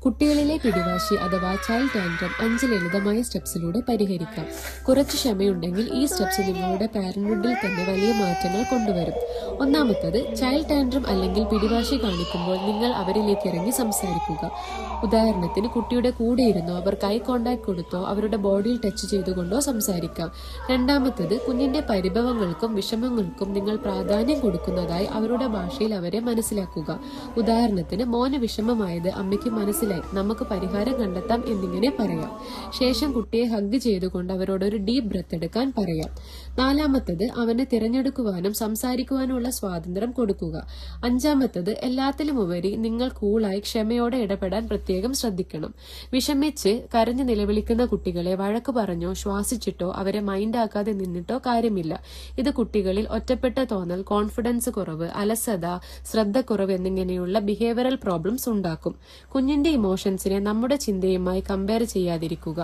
കുട്ടികളിലെ പിടിവാശി അഥവാ ചൈൽഡ് ടാൻട്രം 5 ലളിതമായ സ്റ്റെപ്സിലൂടെ പരിഹരിക്കാം. കുറച്ച് ക്ഷമയുണ്ടെങ്കിൽ ഈ സ്റ്റെപ്സ് നിങ്ങളുടെ പാരന്റ്ഹുഡിൽ തന്നെ വലിയ മാറ്റങ്ങൾ കൊണ്ടുവരും. ഒന്നാമത്തത്, ചൈൽഡ് ടാൻട്രം അല്ലെങ്കിൽ പിടിവാശി കാണിക്കുമ്പോൾ നിങ്ങൾ അവരിലേക്ക് ഇറങ്ങി സംസാരിക്കുക. ഉദാഹരണത്തിന്, കുട്ടിയുടെ കൂടെ ഇരുന്നോ, അവർ കൈ കോണ്ടാക്ട് കൊടുത്തോ, അവരുടെ ബോഡിയിൽ ടച്ച് ചെയ്തുകൊണ്ടോ സംസാരിക്കാം. രണ്ടാമത്തത്, കുഞ്ഞിന്റെ പരിഭവങ്ങൾക്കും വിഷമങ്ങൾക്കും നിങ്ങൾ പ്രാധാന്യം കൊടുക്കുന്നതായി അവരുടെ ഭാഷയിൽ അവരെ മനസ്സിലാക്കുക. ഉദാഹരണത്തിന്, മോന് വിഷമമായത് അമ്മയ്ക്ക് മനസ്സിലായി, നമുക്ക് പരിഹാരം കണ്ടെത്താം എന്നിങ്ങനെ പറയാം. ശേഷം കുട്ടിയെ ഹഗ് ചെയ്തുകൊണ്ട് അവരോട് ഒരു ഡീപ് ബ്രെത്ത് എടുക്കാൻ പറയാം. നാലാമത്തത്, അവനെ തിരഞ്ഞെടുക്കുവാനും സംസാരിക്കുവാനുമുള്ള സ്വാതന്ത്ര്യം കൊടുക്കുക. അഞ്ചാമത്തത്, എല്ലാത്തിലും ഉപരി നിങ്ങൾ കൂളായി ക്ഷമയോടെ ഇടപെടാൻ പ്രത്യേകം ശ്രദ്ധിക്കണം. വിഷമിച്ച് കരഞ്ഞു നിലവിളിക്കുന്ന കുട്ടികളെ വഴക്ക് പറഞ്ഞോ ശ്വാസിച്ചിട്ടോ അവരെ മൈൻഡാക്കാതെ നിന്നിട്ടോ കാര്യമില്ല. ഇത് കുട്ടികളിൽ ഒറ്റപ്പെട്ട തോന്നൽ, കോൺഫിഡൻസ് കുറവ്, അലസത, ശ്രദ്ധക്കുറവ് എന്നിങ്ങനെയുള്ള ബിഹേവിയറൽ പ്രോബ്ലംസ് ഉണ്ടാക്കും. കുഞ്ഞിന്റെ ഇമോഷൻസിനെ നമ്മുടെ ചിന്തയുമായി കമ്പയർ ചെയ്യാതിരിക്കുക.